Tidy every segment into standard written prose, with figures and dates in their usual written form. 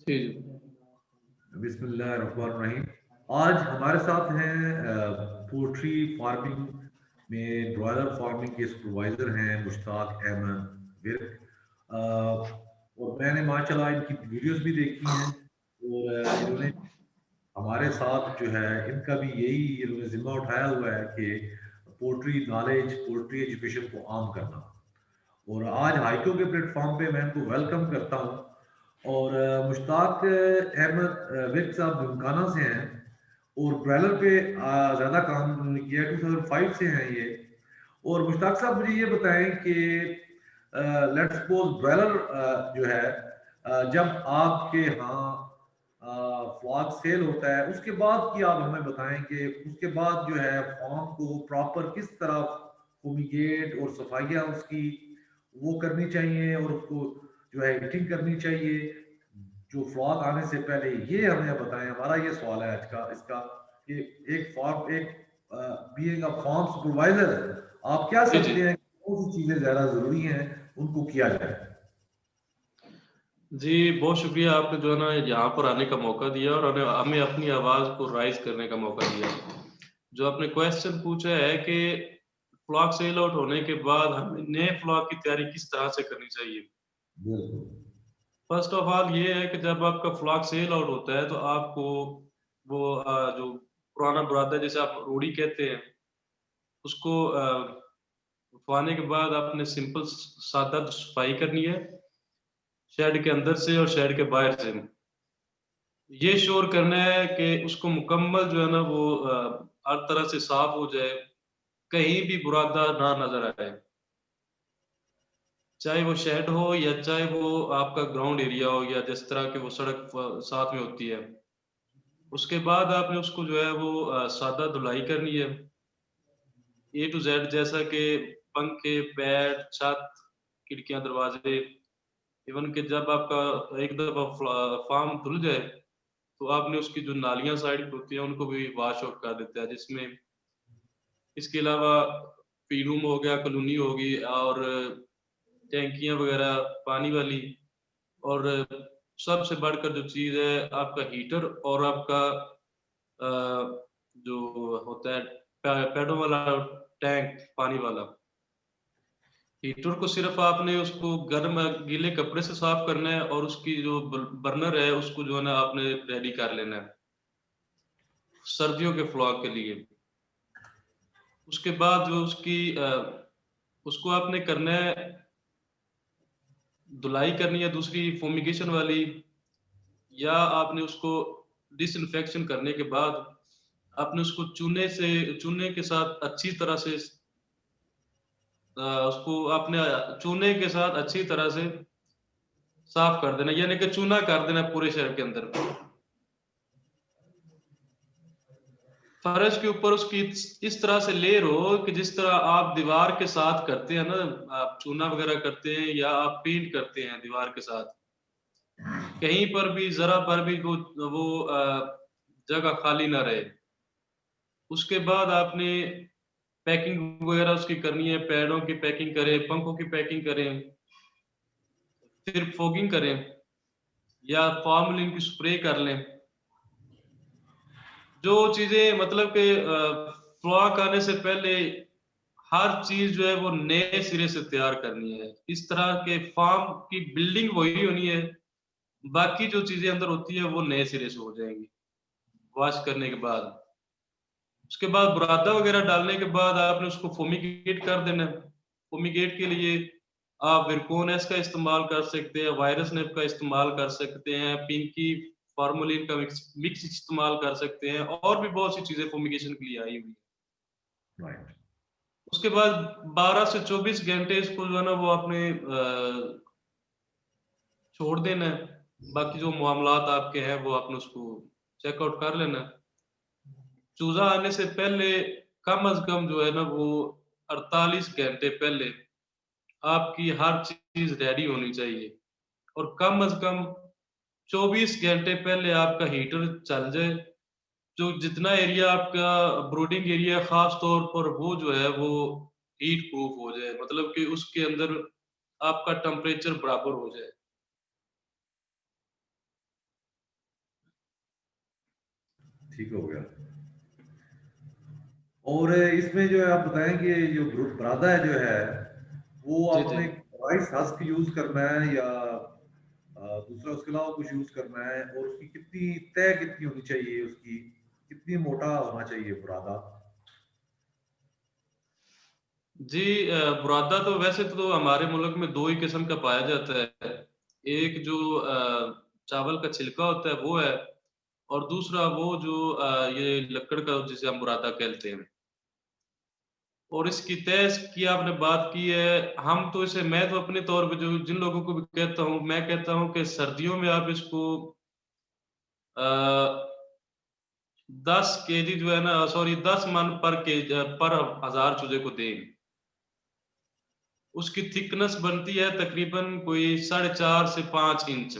जी, जी। बिस्मिल्लाहिर्रहमानिर्रहीम। आज हमारे साथ हैं पोल्ट्री फार्मिंग में ब्रॉयलर फार्मिंग के सुपरवाइजर हैं मुश्ताक अहमद विर्क। और मैंने माशाल्लाह इनकी वीडियोस भी देखी हैं और इन्होंने हमारे साथ जो है इनका भी यही इन्होंने जिम्मा उठाया हुआ है कि पोल्ट्री नॉलेज पोल्ट्री एजुकेशन को आम करना। और आज हाइको के प्लेटफॉर्म पे मैं इनको वेलकम करता हूँ। और मुश्ताक अहमद विक साहब दुमकाना से हैं और ब्रॉयलर पे ज़्यादा काम उन्होंने किया है, 2005 से हैं ये। और मुश्ताक साहब मुझे ये बताएं कि लेट्स सपोज ब्रॉयलर जो है जब आपके यहाँ फ्लॉक सेल होता है उसके बाद की आप हमें बताएं कि उसके बाद जो है फार्म को प्रॉपर किस तरह फुमिगेट और सफाइयाँ उसकी वो करनी चाहिए और उसको जो है हीटिंग करनी चाहिए जो फ्लॉक आने से पहले। ये हमें बताएं, हमारा ये सवाल है आज का इसका कि एक फार्म एक बीइंग अ फार्म सुपरवाइजर आप क्या जी, जी। समझते हैं कौन सी चीजें ज्यादा जरूरी हैं उनको किया जाए। जी, बहुत शुक्रिया आपने जो है ना यहाँ पर आने का मौका दिया और हमें हमें अपनी आवाज़ को राइज़ करने का मौका दिया। जो आपने क्वेश्चन पूछा है कि फ्लॉक सेल आउट होने के बाद हमें नए फ्लॉक की तैयारी किस तरह से करनी चाहिए? बिल्कुल। फर्स्ट ऑफ ऑल ये है कि जब आपका फ्लॉक सेल आउट होता है तो आपको वो जो पुराना बुरादा जिसे आप रूढ़ी कहते हैं, उसको उठवाने के बाद आपने सिंपल सादा सफाई करनी है, शेड के अंदर से और शेड के बाहर से। ये श्योर करना है कि उसको मुकम्मल जो है ना वो हर तरह से साफ हो जाए, कहीं भी बुरादा ना नज़र आए। चाहे वो शेड हो या चाहे वो आपका ग्राउंड एरिया हो या जिस तरह की वो सड़क साथ में होती है। उसके बाद आपने उसको जो है वो सादा धुलाई करनी है। ए टू ज़ेड जैसा कि पंखे, बेड, छत, खिड़कियाँ, दरवाज़े, इवन कि जब आपका एक दफ़ा फार्म धुल जाए, तो आपने उसकी जो नालियाँ साइड पे होती हैं, उनको भी वॉश आउट कर देता है, जिसमें इसके अलावा फीड रूम हो गया, कॉलोनी होगी और टैंकियाँ वगैरह पानी वाली और सबसे बढ़कर जो चीज़ है, आपका हीटर और आपका अ, जो होता है पैडों वाला टैंक पानी वाला। हीटर को सिर्फ़ आपने उसको गर्म गीले कपड़े से साफ़ करना है और उसकी जो बर्नर है, उसको जो है ना आपने रेडी कर लेना है, सर्दियों के फ्लॉग के लिए। उसके बाद जो उसकी उसको आपने करना है, धुलाई करनी है दूसरी फ़ूमिगेशन वाली या आपने उसको डिसइन्फेक्शन करने के बाद आपने उसको चूने के साथ अच्छी तरह से उसको आपने चूने के साथ अच्छी तरह से साफ़ कर देना, यानी कि चूना कर देना पूरे शहर के अंदर। फर्श के ऊपर उसकी इस तरह से लेयर हो कि जिस तरह आप दीवार के साथ करते हैं ना, आप चूना वगैरह करते हैं या आप पेंट करते हैं दीवार के साथ, कहीं पर भी ज़रा पर भी वो जगह खाली ना रहे। उसके बाद आपने पैकिंग वगैरह उसकी करनी है, पैडों की पैकिंग करें, पंखों की पैकिंग करें, फिर फॉगिंग करें या फ़ॉर्मलिन की स्प्रे कर लें। जो चीज़ें मतलब कि फ्लॉक आने से पहले हर चीज़ जो है वो नए सिरे से तैयार करनी है। इस तरह के फार्म की बिल्डिंग वही होनी है, बाकी जो चीज़ें अंदर होती है वो नए सिरे से हो जाएँगी, वॉश करने के बाद। उसके बाद बुरादा वगैरह डालने के बाद आपने उसको फुमिगेट कर देना है। फुमिगेट के लिए आप विरकोन एस का इस्तेमाल कर सकते हैं, वायरस नेट का इस्तेमाल कर सकते हैं, पिंकी फ़ॉर्मलिन का मिक्स मिक्स इस्तेमाल कर सकते हैं और भी बहुत सी चीज़ें फुमिगेशन के लिए आई हुई हैं। राइट। उसके बाद 12 से 24 घंटे इसको जो है ना वो आपने छोड़ देना है। बाकी जो मामलात आपके हैं वो आपने उसको चेक आउट कर लेना है। चूज़ा आने से पहले कम से कम जो है ना वो 48 घंटे पहले आपकी हर चीज़ रेडी होनी चाहिए और कम से कम 24 घंटे पहले आपका हीटर चल जाए। जो जितना एरिया आपका ब्रूडिंग एरिया ख़ास तौर पर वो जो है वो हीट प्रूफ हो जाए, मतलब कि उसके अंदर आपका टेम्परेचर बराबर हो जाए। ठीक हो गया। और इसमें जो है आप बताएं कि जो बुरादा है जो है वो जी जी। आपने राइस हस्क यूज करना है या दूसरा उसके अलावा कुछ यूज करना है, और उसकी कितनी तय कितनी होनी चाहिए, उसकी कितनी मोटा होना चाहिए बुरादा? जी बुरादा तो वैसे तो हमारे मुल्क में दो ही किस्म का पाया जाता है। एक जो चावल का छिलका होता है वो है, और दूसरा वो जो ये लकड़ का जिसे हम बुरादा कहते हैं। और इसकी तय की आपने बात की है, हम तो इसे मैं तो अपने तौर पे जो जिन लोगों को भी कहता हूँ, मैं कहता हूँ कि सर्दियों में आप इसको अ, 10 केजी जो है ना, सॉरी 10 मन पर 1000 चूजे को दें। उसकी थिकनेस बनती है तकरीबन कोई 4.5 से 5 इंच।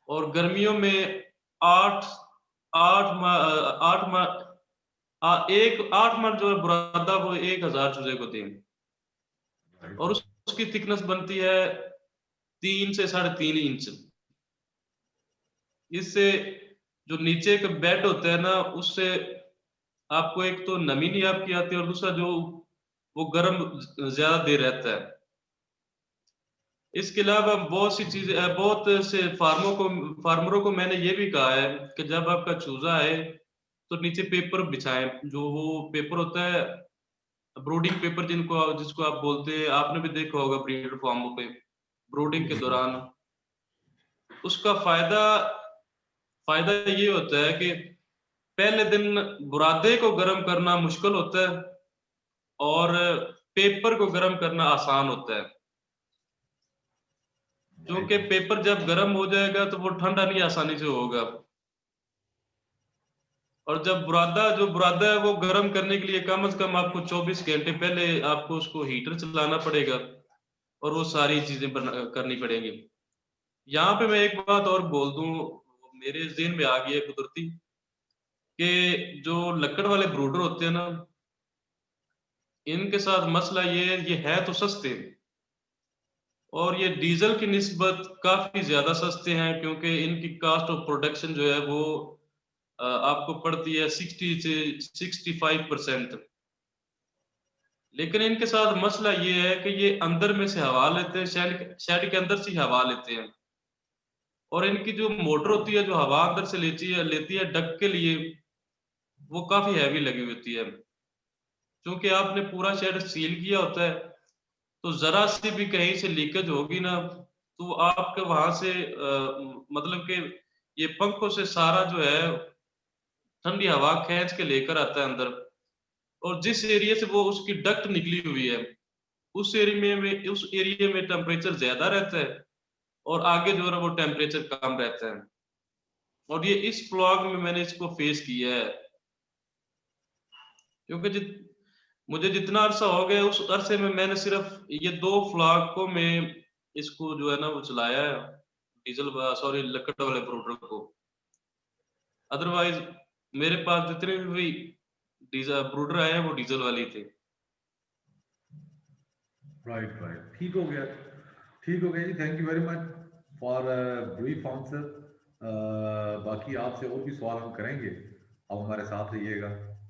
और गर्मियों में 8 8 म 8 म 1 8 मन जो है बुरादा वो 1000 चूजे को दें। और उसकी थिकनेस बनती है 3 से 3.5 इंच। इससे जो नीचे का बेड होता है ना, उससे आपको एक तो नमी नहीं आपकी आती है, और दूसरा जो वो गर्म ज़्यादा देर रहता है। इसके अलावा बहुत सी चीज़ें बहुत से फार्मरों को मैंने ये भी कहा है कि जब आपका चूज़ा आए, तो नीचे पेपर बिछाएँ। जो वो पेपर होता है, ब्रूडिंग पेपर जिसको आप बोलते हैं, आपने भी देखा होगा ब्रीडर फार्मों पे, ब्रूडिंग के दौरान। उसका फ़ायदा ये होता है कि पहले दिन बुरादे को गर्म करना मुश्किल होता है, और पेपर को गर्म करना आसान होता है। क्योंकि राइट। पेपर जब गर्म हो जाएगा तो वो ठंडा नहीं आसानी से होगा। और जब जो बुरादा है वो गर्म करने के लिए कम से कम आपको 24 घंटे पहले आपको उसको हीटर चलाना पड़ेगा, और वो सारी चीज़ें करनी पड़ेंगी। यहाँ पे मैं एक बात और बोल दूँ, मेरे ज़हन में आ गई है कुदरती, कि जो लकड़ वाले ब्रूडर होते हैं ना, इनके साथ मसला ये है, ये है तो सस्ते, और ये डीज़ल की निस्बत काफ़ी ज़्यादा सस्ते हैं, क्योंकि इनकी कॉस्ट ऑफ प्रोडक्शन जो है वो आपको पड़ती है 60 से 65%। लेकिन इनके साथ मसला ये है कि ये अंदर में से हवा लेते हैं, शेड के अंदर से ही हवा लेते हैं। और इनकी जो मोटर होती है, जो हवा अंदर से लेती है डक के लिए, वो काफ़ी हैवी लगी होती है। क्योंकि आपने पूरा शेड सील किया होता है, तो ज़रा सी भी कहीं से लीकेज होगी ना, तो आपके वहाँ से मतलब कि ये पंखों से सारा जो है ठंडी हवा खींच के लेकर आता है अंदर। और जिस एरिया से वो उसकी डक्ट निकली हुई है, उस एरिया में टेम्परेचर ज़्यादा रहता है, और आगे जो है ना वो टेम्परेचर कम रहता है। और ये इस ब्लॉग में मैंने इसको फेस किया है, क्योंकि मुझे जितना अरसा हो गया, उस अरसे में मैंने सिर्फ ये 2 फ्लाकों में इसको जो है ना वो चलाया है, सॉरी लकड़ वाले ब्रूडर को। अदरवाइज़ मेरे पास जितने भी ब्रूडर आए हैं वो डीज़ल वाले ही थे। राइट, राइट, ठीक हो गया। ठीक हो गया जी, thank you very much for brief answer. बाकी आपसे और भी सवाल हम करेंगे, आप हमारे साथ रहिएगा।